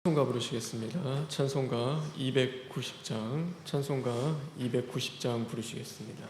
찬송가 부르시겠습니다. 찬송가 290장, 찬송가 290장 부르시겠습니다.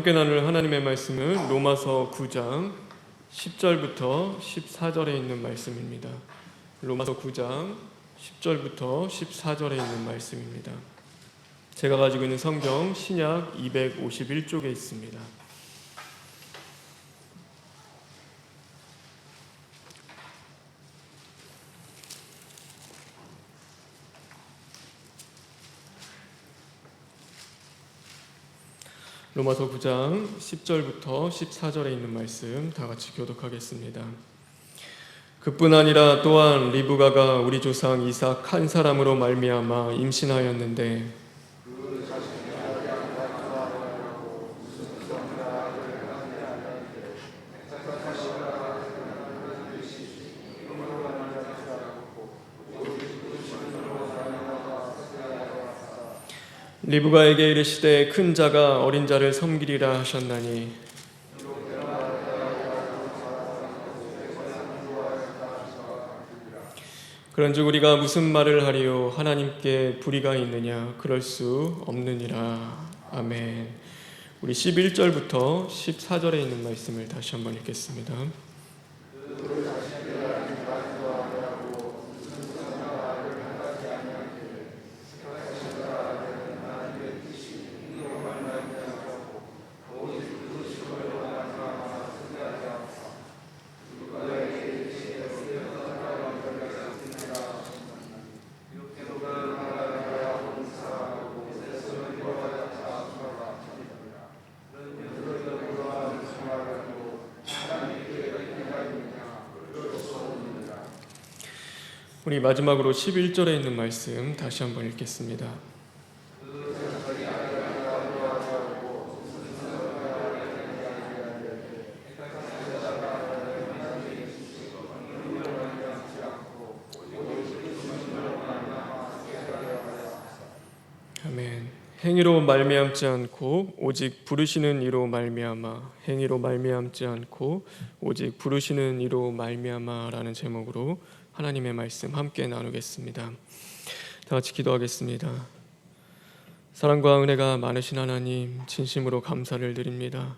함께 나눌 하나님의 말씀은 로마서 9장 10절부터 14절에 있는 말씀입니다. 로마서 9장 10절부터 14절에 있는 말씀입니다. 제가 가지고 있는 성경 신약 251쪽에 있습니다. 로마서 9장 10절부터 14절에 있는 말씀 다 같이 교독하겠습니다. 그뿐 아니라 또한 리브가가 우리 조상 이삭 한 사람으로 말미암아 임신하였는데 리브가에게 이르시되 큰 자가 어린 자를 섬기리라 하셨나니 그런즉 우리가 무슨 말을 하리요 하나님께 불의가 있느냐 그럴 수 없느니라. 아멘. 우리 11절부터 14절에 있는 말씀을 다시 한번 읽겠습니다. 우리 마지막으로 11절에 있는 말씀 다시 한번 읽겠습니다. 아멘. 행위로 말미암지 않고 오직 부르시는 이로 말미암아, 행위로 말미암지 않고 오직 부르시는 이로 말미암아라는 제목으로 하나님의 말씀 함께 나누겠습니다. 다 같이 기도하겠습니다. 사랑과 은혜가 많으신 하나님, 진심으로 감사를 드립니다.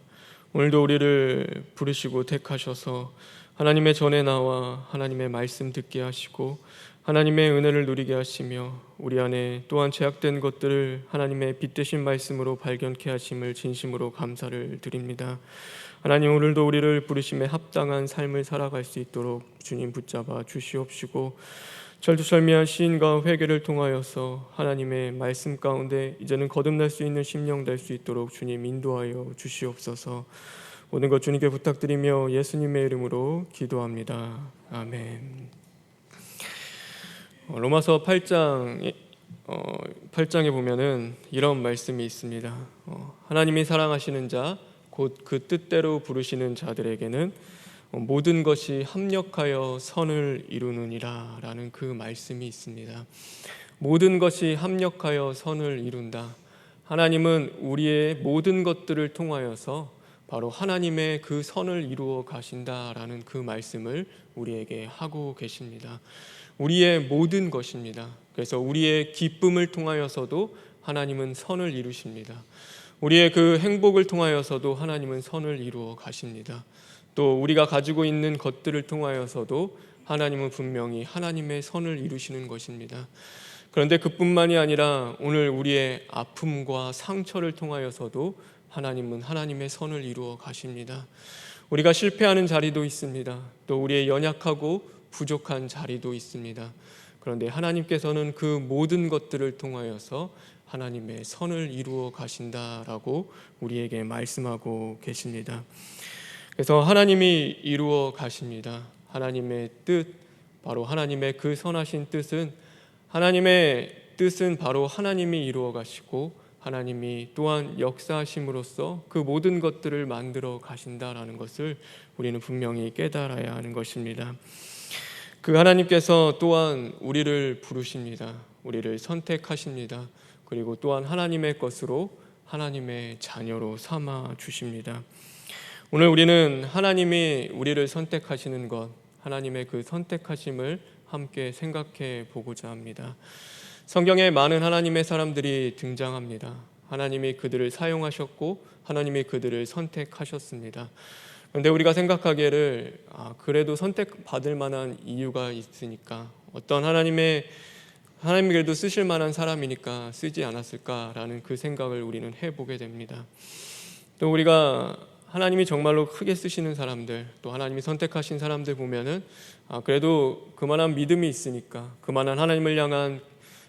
오늘도 우리를 부르시고 택하셔서 하나님의 전에 나와 하나님의 말씀 듣게 하시고 하나님의 은혜를 누리게 하시며 우리 안에 또한 죄악된 것들을 하나님의 빛되신 말씀으로 발견케 하심을 진심으로 감사를 드립니다. 하나님, 오늘도 우리를 부르심에 합당한 삶을 살아갈 수 있도록 주님 붙잡아 주시옵시고 철두철미한 시인과 회개를 통하여서 하나님의 말씀 가운데 이제는 거듭날 수 있는 심령 될 수 있도록 주님 인도하여 주시옵소서. 모든 것 주님께 부탁드리며 예수님의 이름으로 기도합니다. 아멘. 로마서 8장에 보면은 이런 말씀이 있습니다. 하나님이 사랑하시는 자 곧 그 뜻대로 부르시는 자들에게는 모든 것이 합력하여 선을 이루느니라 라는 그 말씀이 있습니다. 모든 것이 합력하여 선을 이룬다. 하나님은 우리의 모든 것들을 통하여서 바로 하나님의 그 선을 이루어 가신다라는 그 말씀을 우리에게 하고 계십니다. 우리의 모든 것입니다. 그래서 우리의 기쁨을 통하여서도 하나님은 선을 이루십니다. 우리의 그 행복을 통하여서도 하나님은 선을 이루어 가십니다. 또 우리가 가지고 있는 것들을 통하여서도 하나님은 분명히 하나님의 선을 이루시는 것입니다. 그런데 그뿐만이 아니라 오늘 우리의 아픔과 상처를 통하여서도 하나님은 하나님의 선을 이루어 가십니다. 우리가 실패하는 자리도 있습니다. 또 우리의 연약하고 부족한 자리도 있습니다. 그런데 하나님께서는 그 모든 것들을 통하여서 하나님의 선을 이루어 가신다라고 우리에게 말씀하고 계십니다. 그래서 하나님이 이루어 가십니다. 하나님의 뜻, 바로 하나님의 그 선하신 뜻은 하나님의 뜻은 바로 하나님이 이루어 가시고 하나님이 또한 역사하심으로써 그 모든 것들을 만들어 가신다라는 것을 우리는 분명히 깨달아야 하는 것입니다. 그 하나님께서 또한 우리를 부르십니다. 우리를 선택하십니다. 그리고 또한 하나님의 것으로 하나님의 자녀로 삼아 주십니다. 오늘 우리는 하나님이 우리를 선택하시는 것, 하나님의 그 선택하심을 함께 생각해 보고자 합니다. 성경에 많은 하나님의 사람들이 등장합니다. 하나님이 그들을 사용하셨고 하나님이 그들을 선택하셨습니다. 그런데 우리가 생각하기를 그래도 선택받을 만한 이유가 있으니까 어떤 하나님이 그래도 쓰실 만한 사람이니까 쓰지 않았을까라는 그 생각을 우리는 해보게 됩니다. 또 우리가 하나님이 정말로 크게 쓰시는 사람들, 또 하나님이 선택하신 사람들 보면은 그래도 그만한 믿음이 있으니까, 그만한 하나님을 향한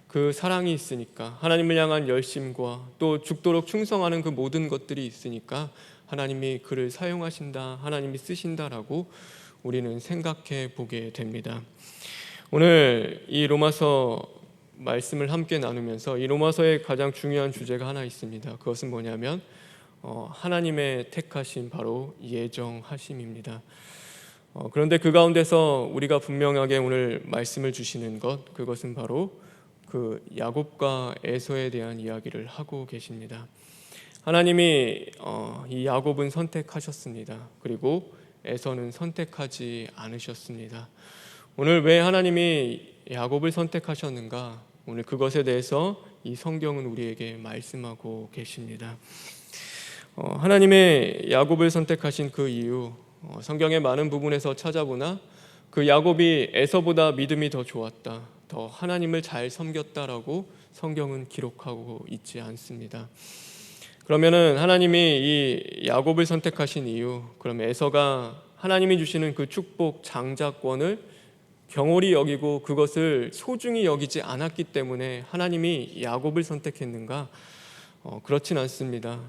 그 사랑이 있으니까, 하나님을 향한 열심과 또 죽도록 충성하는 그 모든 것들이 있으니까 하나님이 그를 사용하신다, 하나님이 쓰신다라고 우리는 생각해 보게 됩니다. 오늘 이 로마서 말씀을 함께 나누면서 이 로마서의 가장 중요한 주제가 하나 있습니다. 그것은 뭐냐면 하나님의 택하심, 바로 예정하심입니다. 그런데 그 가운데서 우리가 분명하게 오늘 말씀을 주시는 것, 그것은 바로 그 야곱과 에서에 대한 이야기를 하고 계십니다. 하나님이 이 야곱은 선택하셨습니다. 그리고 에서는 선택하지 않으셨습니다. 오늘 왜 하나님이 야곱을 선택하셨는가? 오늘 그것에 대해서 이 성경은 우리에게 말씀하고 계십니다. 하나님의 야곱을 선택하신 그 이유, 성경의 많은 부분에서 찾아보나 그 야곱이 에서보다 믿음이 더 좋았다, 더 하나님을 잘 섬겼다라고 성경은 기록하고 있지 않습니다. 그러면은 하나님이 이 야곱을 선택하신 이유, 그럼 에서가 하나님이 주시는 그 축복 장자권을 경홀히 여기고 그것을 소중히 여기지 않았기 때문에 하나님이 야곱을 선택했는가? 그렇진 않습니다.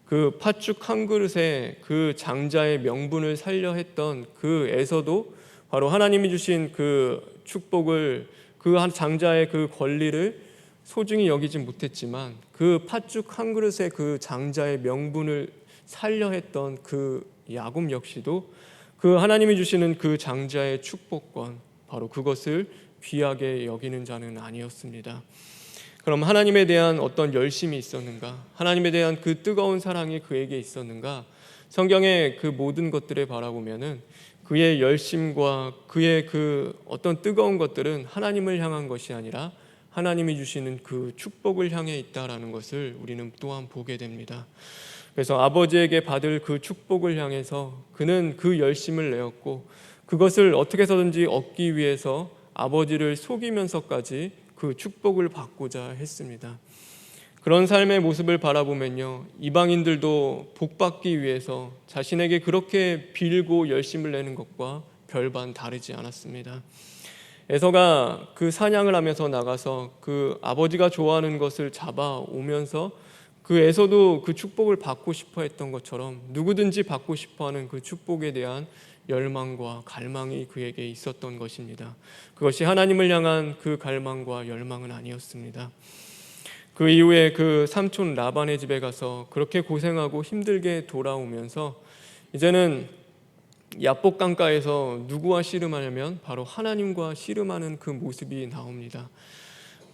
그 팥죽 한 그릇에 그 장자의 명분을 살려 했던 그 에서도 바로 하나님이 주신 그 축복을, 그 한 장자의 그 권리를 소중히 여기지 못했지만 그 팥죽 한 그릇에 그 장자의 명분을 살려 했던 그 야곱 역시도 그 하나님이 주시는 그 장자의 축복권, 바로 그것을 귀하게 여기는 자는 아니었습니다. 그럼 하나님에 대한 어떤 열심이 있었는가? 하나님에 대한 그 뜨거운 사랑이 그에게 있었는가? 성경의 그 모든 것들을 바라보면은 그의 열심과 그의 그 어떤 뜨거운 것들은 하나님을 향한 것이 아니라 하나님이 주시는 그 축복을 향해 있다라는 것을 우리는 또한 보게 됩니다. 그래서 아버지에게 받을 그 축복을 향해서 그는 그 열심을 내었고 그것을 어떻게 해서든지 얻기 위해서 아버지를 속이면서까지 그 축복을 받고자 했습니다. 그런 삶의 모습을 바라보면요, 이방인들도 복받기 위해서 자신에게 그렇게 빌고 열심을 내는 것과 별반 다르지 않았습니다. 에서가 그 사냥을 하면서 나가서 그 아버지가 좋아하는 것을 잡아오면서 그 에서도 그 축복을 받고 싶어 했던 것처럼 누구든지 받고 싶어 하는 그 축복에 대한 열망과 갈망이 그에게 있었던 것입니다. 그것이 하나님을 향한 그 갈망과 열망은 아니었습니다. 그 이후에 그 삼촌 라반의 집에 가서 그렇게 고생하고 힘들게 돌아오면서 이제는 야복 강가에서 누구와 씨름하냐면 바로 하나님과 씨름하는 그 모습이 나옵니다.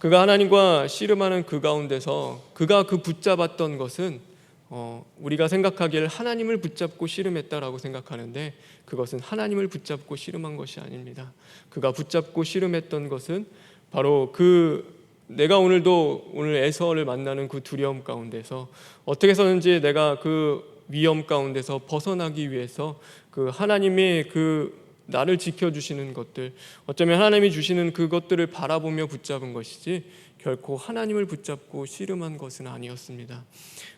그가 하나님과 씨름하는 그 가운데서 그가 그 붙잡았던 것은 우리가 생각하기를 하나님을 붙잡고 씨름했다라고 생각하는데 그것은 하나님을 붙잡고 씨름한 것이 아닙니다. 그가 붙잡고 씨름했던 것은 바로 내가 오늘 에서를 만나는 그 두려움 가운데서 어떻게 해서든지 내가 그 위험 가운데서 벗어나기 위해서 그 하나님의 그 나를 지켜주시는 것들, 어쩌면 하나님이 주시는 그것들을 바라보며 붙잡은 것이지 결코 하나님을 붙잡고 씨름한 것은 아니었습니다.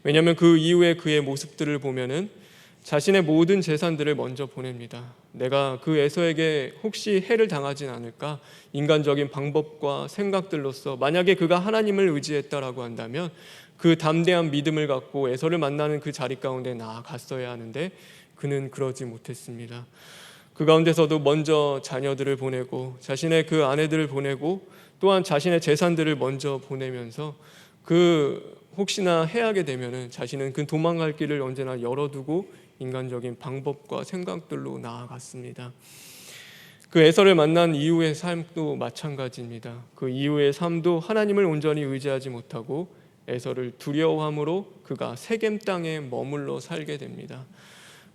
왜냐하면 그 이후에 그의 모습들을 보면은 자신의 모든 재산들을 먼저 보냅니다. 내가 그 에서에게 혹시 해를 당하진 않을까? 인간적인 방법과 생각들로서 만약에 그가 하나님을 의지했다라고 한다면 그 담대한 믿음을 갖고 에서를 만나는 그 자리 가운데 나아갔어야 하는데 그는 그러지 못했습니다. 그 가운데서도 먼저 자녀들을 보내고 자신의 그 아내들을 보내고 또한 자신의 재산들을 먼저 보내면서 그 혹시나 해하게 되면은 자신은 그 도망갈 길을 언제나 열어두고 인간적인 방법과 생각들로 나아갔습니다. 그 에서를 만난 이후의 삶도 마찬가지입니다. 그 이후의 삶도 하나님을 온전히 의지하지 못하고 에서를 두려워함으로 그가 세겜 땅에 머물러 살게 됩니다.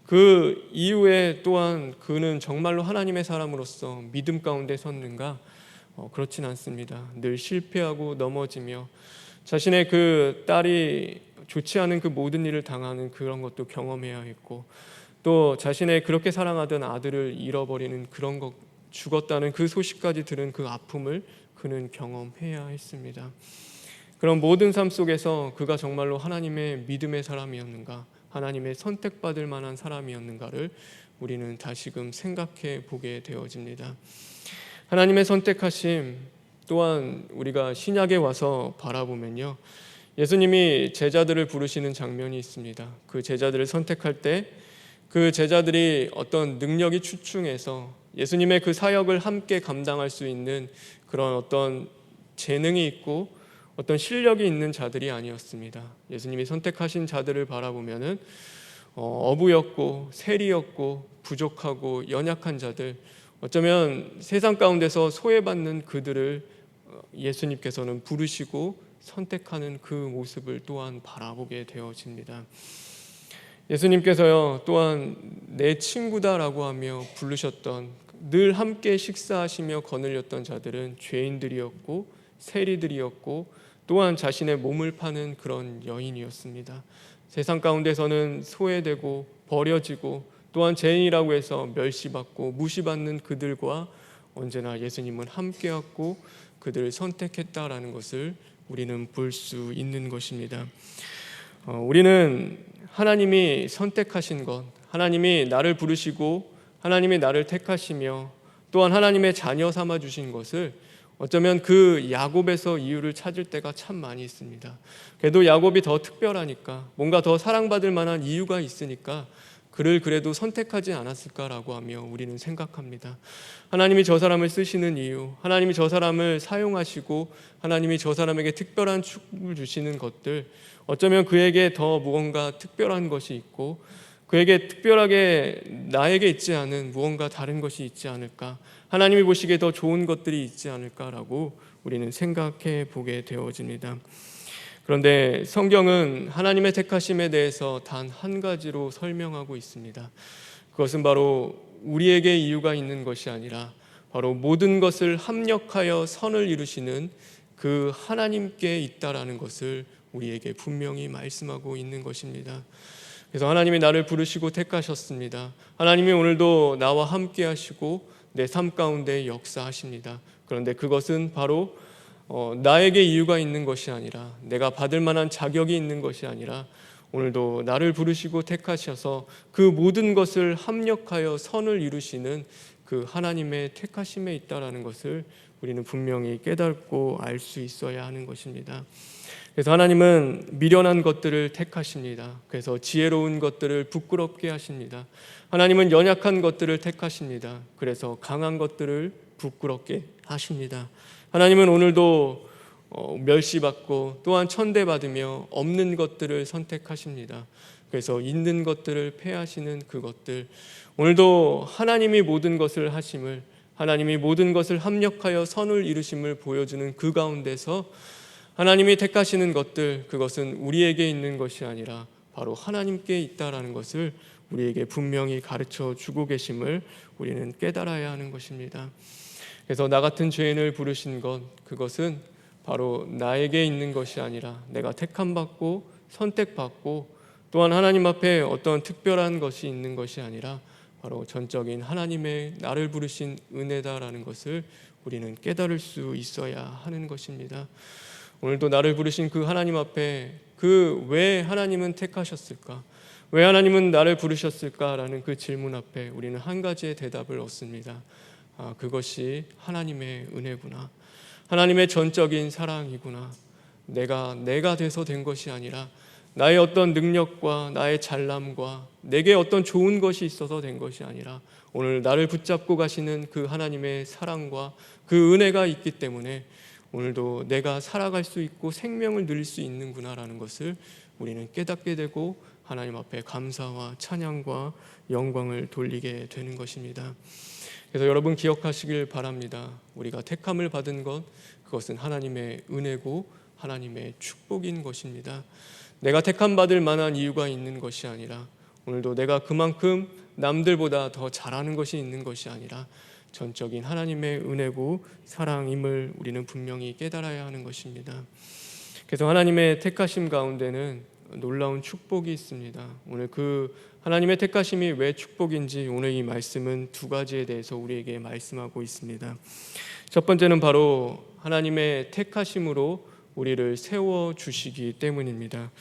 그 이후에 또한 그는 정말로 하나님의 사람으로서 믿음 가운데 섰는가? 그렇진 않습니다. 늘 실패하고 넘어지며 자신의 그 딸이 좋지 않은 그 모든 일을 당하는 그런 것도 경험해야 했고 또 자신의 그렇게 사랑하던 아들을 잃어버리는 그런 것, 죽었다는 그 소식까지 들은 그 아픔을 그는 경험해야 했습니다. 그런 모든 삶 속에서 그가 정말로 하나님의 믿음의 사람이었는가, 하나님의 선택받을 만한 사람이었는가를 우리는 다시금 생각해 보게 되어집니다. 하나님의 선택하심 또한 우리가 신약에 와서 바라보면요, 예수님이 제자들을 부르시는 장면이 있습니다. 그 제자들을 선택할 때 그 제자들이 어떤 능력이 출중해서 예수님의 그 사역을 함께 감당할 수 있는 그런 어떤 재능이 있고 어떤 실력이 있는 자들이 아니었습니다. 예수님이 선택하신 자들을 바라보면은 어부였고 세리였고 부족하고 연약한 자들, 어쩌면 세상 가운데서 소외받는 그들을 예수님께서는 부르시고 선택하는 그 모습을 또한 바라보게 되어집니다. 예수님께서요 또한 내 친구다라고 하며 부르셨던 늘 함께 식사하시며 거늘렸던 자들은 죄인들이었고 세리들이었고 또한 자신의 몸을 파는 그런 여인이었습니다. 세상 가운데서는 소외되고 버려지고 또한 죄인이라고 해서 멸시받고 무시받는 그들과 언제나 예수님은 함께했고 그들을 선택했다라는 것을 우리는 볼 수 있는 것입니다. 우리는 하나님이 선택하신 것, 하나님이 나를 부르시고 하나님이 나를 택하시며 또한 하나님의 자녀 삼아 주신 것을 어쩌면 그 야곱에서 이유를 찾을 때가 참 많이 있습니다. 그래도 야곱이 더 특별하니까 뭔가 더 사랑받을 만한 이유가 있으니까 그를 그래도 선택하지 않았을까라고 하며 우리는 생각합니다. 하나님이 저 사람을 쓰시는 이유, 하나님이 저 사람을 사용하시고 하나님이 저 사람에게 특별한 축복을 주시는 것들, 어쩌면 그에게 더 무언가 특별한 것이 있고 그에게 특별하게 나에게 있지 않은 무언가 다른 것이 있지 않을까, 하나님이 보시기에 더 좋은 것들이 있지 않을까라고 우리는 생각해 보게 되어집니다. 그런데 성경은 하나님의 택하심에 대해서 단 한 가지로 설명하고 있습니다. 그것은 바로 우리에게 이유가 있는 것이 아니라 바로 모든 것을 합력하여 선을 이루시는 그 하나님께 있다라는 것을 우리에게 분명히 말씀하고 있는 것입니다. 그래서 하나님이 나를 부르시고 택하셨습니다. 하나님이 오늘도 나와 함께 하시고 내 삶 가운데 역사하십니다. 그런데 그것은 바로 나에게 이유가 있는 것이 아니라 내가 받을 만한 자격이 있는 것이 아니라 오늘도 나를 부르시고 택하셔서 그 모든 것을 합력하여 선을 이루시는 그 하나님의 택하심에 있다라는 것을 우리는 분명히 깨닫고 알 수 있어야 하는 것입니다. 그래서 하나님은 미련한 것들을 택하십니다. 그래서 지혜로운 것들을 부끄럽게 하십니다. 하나님은 연약한 것들을 택하십니다. 그래서 강한 것들을 부끄럽게 하십니다. 하나님은 오늘도 멸시받고 또한 천대받으며 없는 것들을 선택하십니다. 그래서 있는 것들을 폐하시는 그것들, 오늘도 하나님이 모든 것을 하심을, 하나님이 모든 것을 합력하여 선을 이루심을 보여주는 그 가운데서 하나님이 택하시는 것들, 그것은 우리에게 있는 것이 아니라 바로 하나님께 있다라는 것을 우리에게 분명히 가르쳐 주고 계심을 우리는 깨달아야 하는 것입니다. 그래서 나 같은 죄인을 부르신 것, 그것은 바로 나에게 있는 것이 아니라 내가 택함받고 선택받고 또한 하나님 앞에 어떤 특별한 것이 있는 것이 아니라 바로 전적인 하나님의 나를 부르신 은혜다라는 것을 우리는 깨달을 수 있어야 하는 것입니다. 오늘도 나를 부르신 그 하나님 앞에 그 왜 하나님은 택하셨을까? 왜 하나님은 나를 부르셨을까라는 그 질문 앞에 우리는 한 가지의 대답을 얻습니다. 그것이 하나님의 은혜구나. 하나님의 전적인 사랑이구나. 내가 돼서 된 것이 아니라 나의 어떤 능력과 나의 잘남과 내게 어떤 좋은 것이 있어서 된 것이 아니라 오늘 나를 붙잡고 가시는 그 하나님의 사랑과 그 은혜가 있기 때문에 오늘도 내가 살아갈 수 있고 생명을 누릴 수 있는구나라는 것을 우리는 깨닫게 되고 하나님 앞에 감사와 찬양과 영광을 돌리게 되는 것입니다. 그래서 여러분 기억하시길 바랍니다. 우리가 택함을 받은 것, 그것은 하나님의 은혜고 하나님의 축복인 것입니다. 내가 택함 받을 만한 이유가 있는 것이 아니라 오늘도 내가 그만큼 남들보다 더 잘하는 것이 있는 것이 아니라 전적인 하나님의 은혜고 사랑임을 우리는 분명히 깨달아야 하는 것입니다. 그래서 하나님의 택하심 가운데는 놀라운 축복이 있습니다. 오늘 그 하나님의 택하심이 왜 축복인지 오늘 이 말씀은 두 가지에 대해서 우리에게 말씀하고 있습니다. 첫 번째는 바로 하나님의 택하심으로 우리를 세워주시기 때문입니다.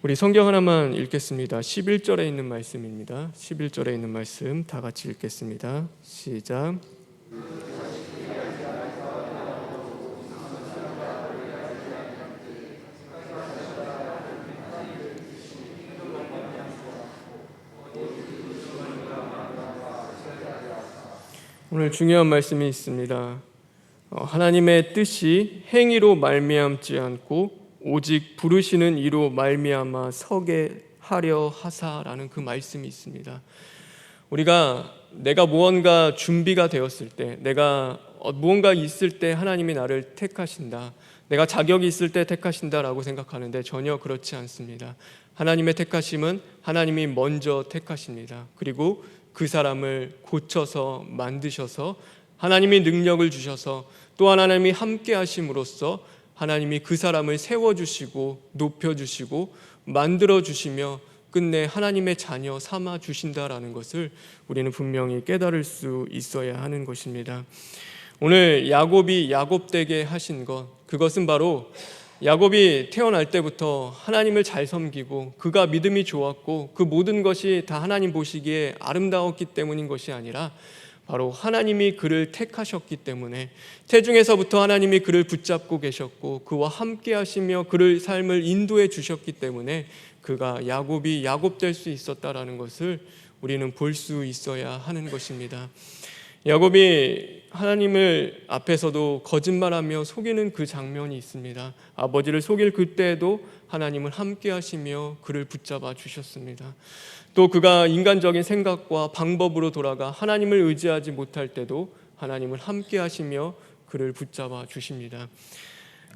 우리 성경 하나만 읽겠습니다. 11절에 있는 말씀입니다. 11절에 있는 말씀 다 같이 읽겠습니다. 시작. 오늘 중요한 말씀이 있습니다. 하나님의 뜻이 행위로 말미암지 않고 오직 부르시는 이로 말미암아 서게 하려 하사라는 그 말씀이 있습니다. 내가 무언가 준비가 되었을 때, 내가 무언가 있을 때 하나님이 나를 택하신다, 내가 자격이 있을 때 택하신다라고 생각하는데 전혀 그렇지 않습니다. 하나님의 택하심은 하나님이 먼저 택하십니다. 그리고 그 사람을 고쳐서 만드셔서 하나님이 능력을 주셔서 또한 하나님이 함께 하심으로써 하나님이 그 사람을 세워주시고 높여주시고 만들어주시며 끝내 하나님의 자녀 삼아 주신다라는 것을 우리는 분명히 깨달을 수 있어야 하는 것입니다. 오늘 야곱이 야곱되게 하신 것, 그것은 바로 야곱이 태어날 때부터 하나님을 잘 섬기고 그가 믿음이 좋았고 그 모든 것이 다 하나님 보시기에 아름다웠기 때문인 것이 아니라 바로 하나님이 그를 택하셨기 때문에 태중에서부터 하나님이 그를 붙잡고 계셨고 그와 함께 하시며 그를 삶을 인도해 주셨기 때문에 그가 야곱이 야곱될 수 있었다라는 것을 우리는 볼 수 있어야 하는 것입니다. 야곱이 하나님을 앞에서도 거짓말하며 속이는 그 장면이 있습니다. 아버지를 속일 그때에도 하나님을 함께 하시며 그를 붙잡아 주셨습니다. 또 그가 인간적인 생각과 방법으로 돌아가 하나님을 의지하지 못할 때도 하나님을 함께 하시며 그를 붙잡아 주십니다.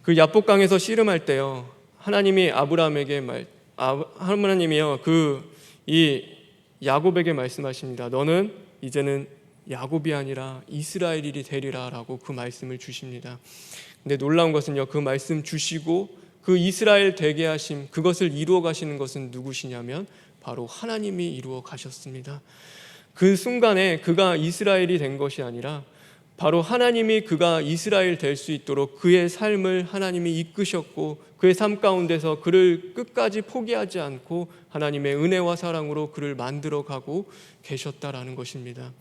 그 야복강에서 씨름할 때요, 하나님이 하나님이요 이 야곱에게 말씀하십니다. 너는 이제는 야곱이 아니라 이스라엘이 되리라라고 그 말씀을 주십니다. 근데 놀라운 것은요, 그 말씀 주시고 그 이스라엘 되게 하심, 그것을 이루어 가시는 것은 누구시냐면 바로 하나님이 이루어 가셨습니다. 그 순간에 그가 이스라엘이 된 것이 아니라 바로 하나님이 그가 이스라엘 될 수 있도록 그의 삶을 하나님이 이끄셨고 그의 삶 가운데서 그를 끝까지 포기하지 않고 하나님의 은혜와 사랑으로 그를 만들어가고 계셨다라는 것입니다.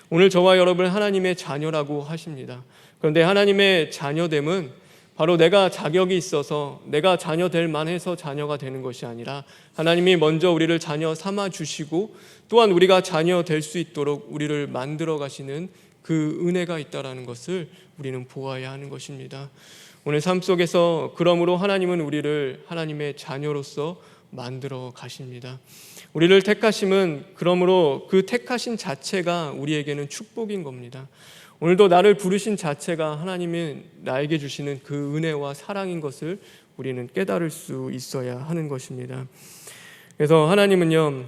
오늘 저와 여러분을 하나님의 자녀라고 하십니다. 그런데 하나님의 자녀됨은 바로 내가 자격이 있어서 내가 자녀 될 만해서 자녀가 되는 것이 아니라 하나님이 먼저 우리를 자녀 삼아 주시고 또한 우리가 자녀 될 수 있도록 우리를 만들어 가시는 그 은혜가 있다라는 것을 우리는 보아야 하는 것입니다. 오늘 삶 속에서 그러므로 하나님은 우리를 하나님의 자녀로서 만들어 가십니다. 우리를 택하심은 그러므로 그 택하신 자체가 우리에게는 축복인 겁니다. 오늘도 나를 부르신 자체가 하나님이 나에게 주시는 그 은혜와 사랑인 것을 우리는 깨달을 수 있어야 하는 것입니다. 그래서 하나님은요,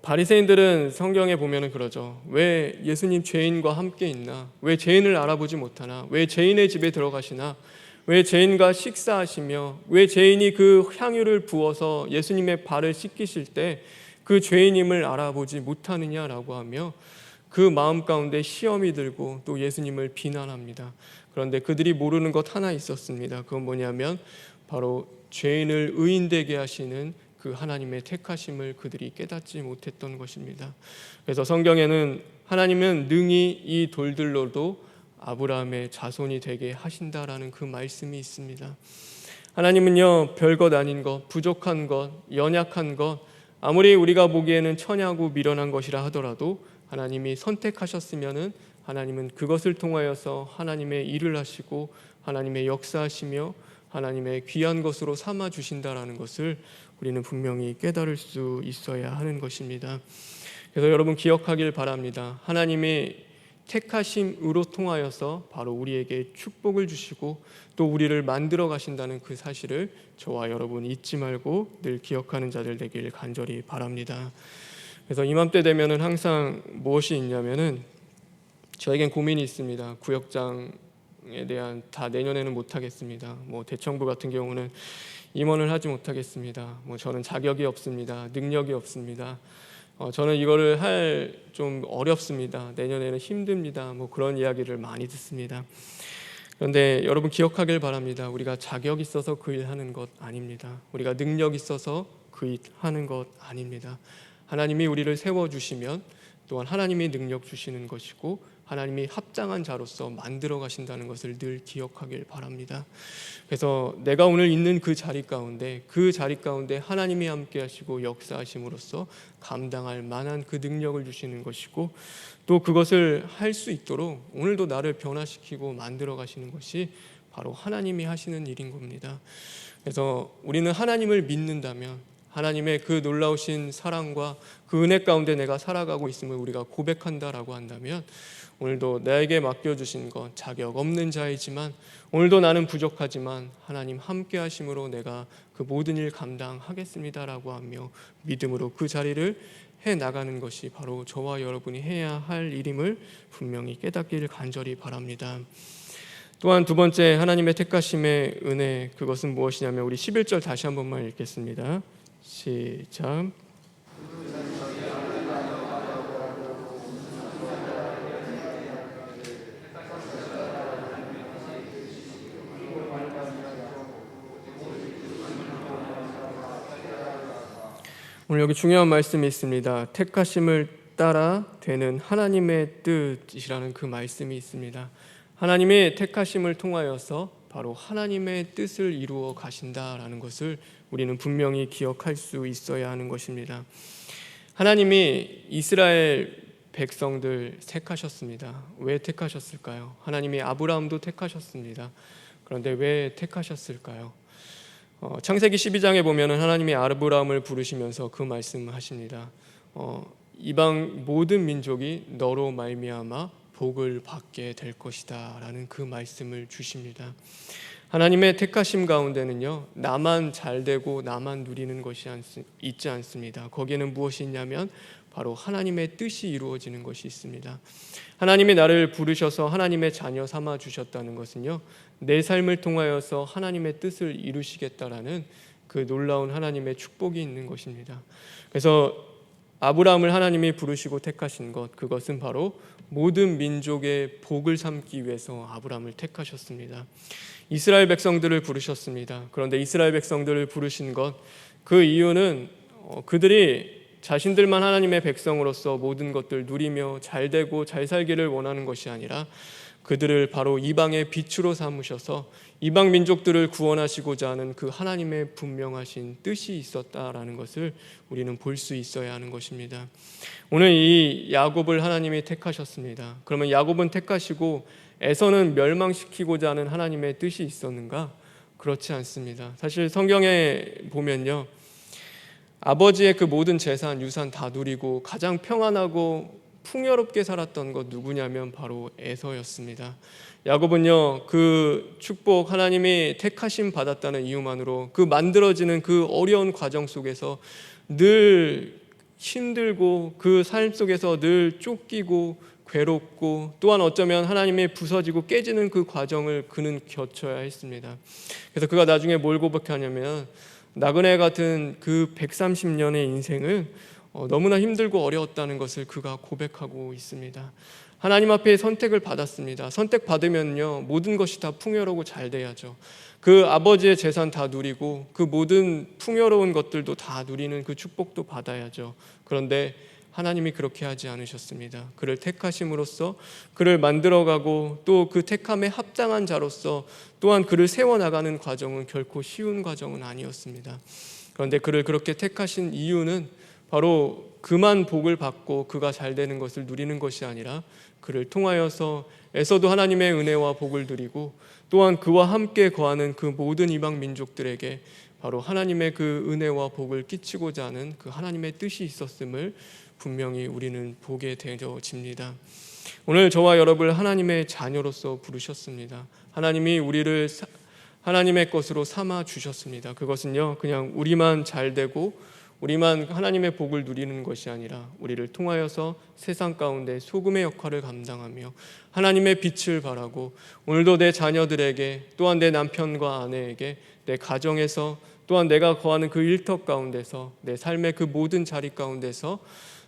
바리새인들은 성경에 보면은 그러죠. 왜 예수님 죄인과 함께 있나? 왜 죄인을 알아보지 못하나? 왜 죄인의 집에 들어가시나? 왜 죄인과 식사하시며 왜 죄인이 그 향유를 부어서 예수님의 발을 씻기실 때 그 죄인임을 알아보지 못하느냐라고 하며 그 마음 가운데 시험이 들고 또 예수님을 비난합니다. 그런데 그들이 모르는 것 하나 있었습니다. 그건 뭐냐면 바로 죄인을 의인되게 하시는 그 하나님의 택하심을 그들이 깨닫지 못했던 것입니다. 그래서 성경에는 하나님은 능히 이 돌들로도 아브라함의 자손이 되게 하신다라는 그 말씀이 있습니다. 하나님은요, 별것 아닌 것, 부족한 것, 연약한 것, 아무리 우리가 보기에는 천하고 미련한 것이라 하더라도 하나님이 선택하셨으면은 하나님은 그것을 통하여서 하나님의 일을 하시고 하나님의 역사하시며 하나님의 귀한 것으로 삼아 주신다라는 것을 우리는 분명히 깨달을 수 있어야 하는 것입니다. 그래서 여러분 기억하길 바랍니다. 하나님이 택하심으로 통하여서 바로 우리에게 축복을 주시고 또 우리를 만들어 가신다는 그 사실을 저와 여러분 잊지 말고 늘 기억하는 자들 되길 간절히 바랍니다. 그래서 이맘때 되면은 항상 무엇이 있냐면은 저에겐 고민이 있습니다. 구역장에 대한 다 내년에는 못 하겠습니다. 대청부 같은 경우는 임원을 하지 못하겠습니다. 저는 자격이 없습니다. 능력이 없습니다. 저는 이거를 할 좀 어렵습니다. 내년에는 힘듭니다. 그런 이야기를 많이 듣습니다. 그런데 여러분 기억하길 바랍니다. 우리가 자격 있어서 그 일 하는 것 아닙니다. 우리가 능력 있어서 그 일 하는 것 아닙니다. 하나님이 우리를 세워주시면 또한 하나님이 능력 주시는 것이고 하나님이 합장한 자로서 만들어 가신다는 것을 늘 기억하길 바랍니다. 그래서 내가 오늘 있는 그 자리 가운데 하나님이 함께 하시고 역사하심으로써 감당할 만한 그 능력을 주시는 것이고 또 그것을 할 수 있도록 오늘도 나를 변화시키고 만들어 가시는 것이 바로 하나님이 하시는 일인 겁니다. 그래서 우리는 하나님을 믿는다면 하나님의 그 놀라우신 사랑과 그 은혜 가운데 내가 살아가고 있음을 우리가 고백한다라고 한다면 오늘도 나에게 맡겨주신 것 자격 없는 자이지만 오늘도 나는 부족하지만 하나님 함께 하심으로 내가 그 모든 일 감당하겠습니다라고 하며 믿음으로 그 자리를 해 나가는 것이 바로 저와 여러분이 해야 할 일임을 분명히 깨닫기를 간절히 바랍니다. 또한 두 번째 하나님의 택하심의 은혜, 그것은 무엇이냐면 우리 11절 다시 한 번만 읽겠습니다. 시작. 오늘 여기 중요한 말씀이 있습니다. 택하심을 따라 되는 하나님의 뜻이라는 그 말씀이 있습니다. 하나님의 택하심을 통하여서 바로 하나님의 뜻을 이루어 가신다라는 것을 우리는 분명히 기억할 수 있어야 하는 것입니다. 하나님이 이스라엘 백성들 택하셨습니다. 왜 택하셨을까요? 하나님이 아브라함도 택하셨습니다. 그런데 왜 택하셨을까요? 창세기 12장에 보면은 하나님이 아브라함을 부르시면서 그 말씀을 하십니다. 이방 모든 민족이 너로 말미암아 복을 받게 될 것이다 라는 그 말씀을 주십니다. 하나님의 택하심 가운데는요, 나만 잘되고 나만 누리는 것이 있지 않습니다. 거기에는 무엇이 있냐면 바로 하나님의 뜻이 이루어지는 것이 있습니다. 하나님이 나를 부르셔서 하나님의 자녀 삼아 주셨다는 것은요, 내 삶을 통하여서 하나님의 뜻을 이루시겠다라는 그 놀라운 하나님의 축복이 있는 것입니다. 그래서 아브라함을 하나님이 부르시고 택하신 것, 그것은 바로 모든 민족의 복을 삼기 위해서 아브라함을 택하셨습니다. 이스라엘 백성들을 부르셨습니다. 그런데 이스라엘 백성들을 부르신 것, 그 이유는 그들이 자신들만 하나님의 백성으로서 모든 것들 누리며 잘되고 잘 살기를 원하는 것이 아니라 그들을 바로 이방의 빛으로 삼으셔서 이방 민족들을 구원하시고자 하는 그 하나님의 분명하신 뜻이 있었다라는 것을 우리는 볼 수 있어야 하는 것입니다. 오늘 이 야곱을 하나님이 택하셨습니다. 그러면 야곱은 택하시고 에서는 멸망시키고자 하는 하나님의 뜻이 있었는가? 그렇지 않습니다. 사실 성경에 보면요, 아버지의 그 모든 재산, 유산 다 누리고 가장 평안하고 풍요롭게 살았던 것 누구냐면 바로 에서였습니다. 야곱은요, 그 축복, 하나님이 택하심 받았다는 이유만으로 그 만들어지는 그 어려운 과정 속에서 늘 힘들고 그 삶 속에서 늘 쫓기고 괴롭고 또한 어쩌면 하나님의 부서지고 깨지는 그 과정을 그는 겪어야 했습니다. 그래서 그가 나중에 뭘 고백하냐면 나그네 같은 그 130년의 인생을 너무나 힘들고 어려웠다는 것을 그가 고백하고 있습니다. 하나님 앞에 선택을 받았습니다. 선택받으면요, 모든 것이 다 풍요로우고 잘 돼야죠. 그 아버지의 재산 다 누리고 그 모든 풍요로운 것들도 다 누리는 그 축복도 받아야죠. 그런데 하나님이 그렇게 하지 않으셨습니다. 그를 택하심으로써 그를 만들어가고 또 그 택함에 합당한 자로서 또한 그를 세워나가는 과정은 결코 쉬운 과정은 아니었습니다. 그런데 그를 그렇게 택하신 이유는 바로 그만 복을 받고 그가 잘 되는 것을 누리는 것이 아니라 그를 통하여서 에서도 하나님의 은혜와 복을 누리고 또한 그와 함께 거하는 그 모든 이방 민족들에게 바로 하나님의 그 은혜와 복을 끼치고자 하는 그 하나님의 뜻이 있었음을 분명히 우리는 보게 되어집니다. 오늘 저와 여러분을 하나님의 자녀로서 부르셨습니다. 하나님이 우리를 하나님의 것으로 삼아 주셨습니다. 그것은요, 그냥 우리만 잘 되고 우리만 하나님의 복을 누리는 것이 아니라 우리를 통하여서 세상 가운데 소금의 역할을 감당하며 하나님의 빛을 발하고 오늘도 내 자녀들에게 또한 내 남편과 아내에게 내 가정에서 또한 내가 거하는 그 일터 가운데서 내 삶의 그 모든 자리 가운데서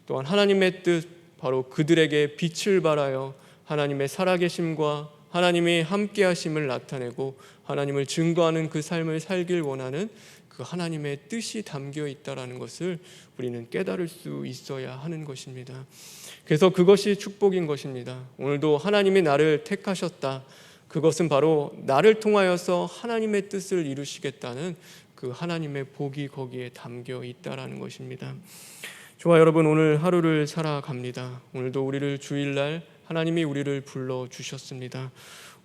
또한 하나님의 뜻, 바로 그들에게 빛을 발하여 하나님의 살아계심과 하나님이 함께 하심을 나타내고 하나님을 증거하는 그 삶을 살길 원하는 그 하나님의 뜻이 담겨 있다라는 것을 우리는 깨달을 수 있어야 하는 것입니다. 그래서 그것이 축복인 것입니다. 오늘도 하나님이 나를 택하셨다. 그것은 바로 나를 통하여서 하나님의 뜻을 이루시겠다는 그 하나님의 복이 거기에 담겨 있다라는 것입니다. 저와 여러분, 오늘 하루를 살아갑니다. 오늘도 우리를 주일날 하나님이 우리를 불러주셨습니다.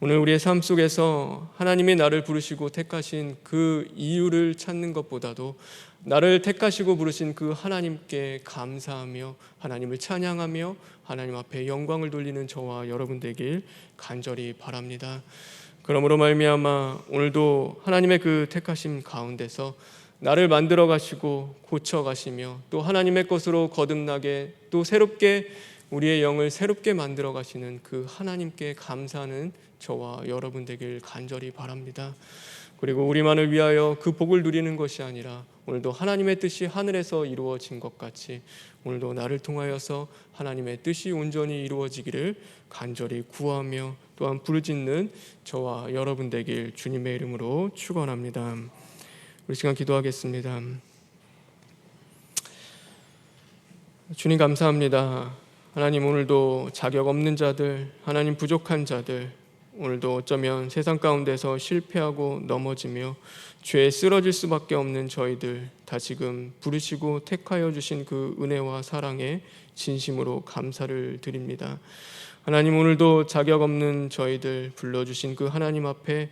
오늘 우리의 삶 속에서 하나님이 나를 부르시고 택하신 그 이유를 찾는 것보다도 나를 택하시고 부르신 그 하나님께 감사하며 하나님을 찬양하며 하나님 앞에 영광을 돌리는 저와 여러분 되길 간절히 바랍니다. 그러므로 말미암아 오늘도 하나님의 그 택하심 가운데서 나를 만들어 가시고 고쳐 가시며 또 하나님의 것으로 거듭나게 또 새롭게 우리의 영을 새롭게 만들어 가시는 그 하나님께 감사하는 저와 여러분 되길 간절히 바랍니다. 그리고 우리만을 위하여 그 복을 누리는 것이 아니라 오늘도 하나님의 뜻이 하늘에서 이루어진 것 같이 오늘도 나를 통하여서 하나님의 뜻이 온전히 이루어지기를 간절히 구하며 또한 부르짖는 저와 여러분 되길 주님의 이름으로 축원합니다. 우리 시간 기도하겠습니다. 주님 감사합니다. 하나님, 오늘도 자격 없는 자들, 하나님 부족한 자들, 오늘도 어쩌면 세상 가운데서 실패하고 넘어지며 죄에 쓰러질 수밖에 없는 저희들 다시금 부르시고 택하여 주신 그 은혜와 사랑에 진심으로 감사를 드립니다. 하나님, 오늘도 자격 없는 저희들 불러주신 그 하나님 앞에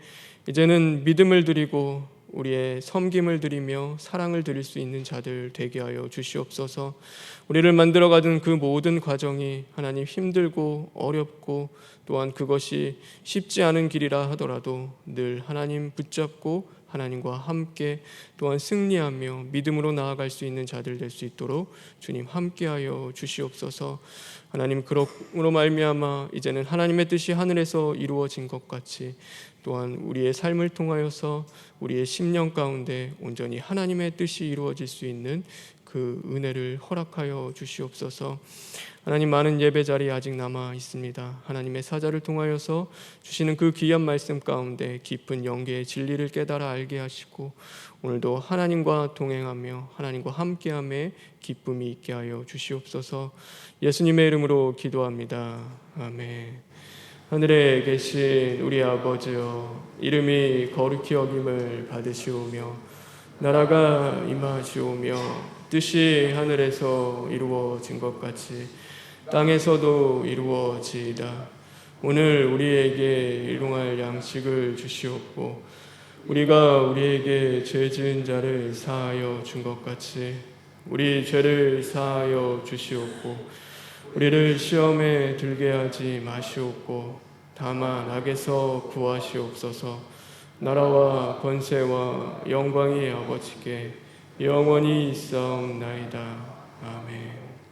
이제는 믿음을 드리고 우리의 섬김을 드리며 사랑을 드릴 수 있는 자들 되게 하여 주시옵소서. 우리를 만들어가던 그 모든 과정이 하나님 힘들고 어렵고 또한 그것이 쉽지 않은 길이라 하더라도 늘 하나님 붙잡고 하나님과 함께 또한 승리하며 믿음으로 나아갈 수 있는 자들 될 수 있도록 주님 함께하여 주시옵소서. 하나님, 그로 말미암아 이제는 하나님의 뜻이 하늘에서 이루어진 것 같이 또한 우리의 삶을 통하여서 우리의 심령 가운데 온전히 하나님의 뜻이 이루어질 수 있는 그 은혜를 허락하여 주시옵소서. 하나님, 많은 예배 자리 아직 남아 있습니다. 하나님의 사자를 통하여서 주시는 그 귀한 말씀 가운데 깊은 영계의 진리를 깨달아 알게 하시고 오늘도 하나님과 동행하며 하나님과 함께함에 기쁨이 있게 하여 주시옵소서. 예수님의 이름으로 기도합니다. 아멘. 하늘에 계신 우리 아버지여, 이름이 거룩히 여김을 받으시오며 나라가 임하시오며 뜻이 하늘에서 이루어진 것 같이 땅에서도 이루어지이다. 오늘 우리에게 일용할 양식을 주시옵고 우리가 우리에게 죄 지은 자를 사하여 준 것 같이 우리 죄를 사하여 주시옵고 우리를 시험에 들게 하지 마시옵고 다만 악에서 구하시옵소서. 나라와 권세와 영광이 아버지께 영원히 있사옵나이다. 아멘.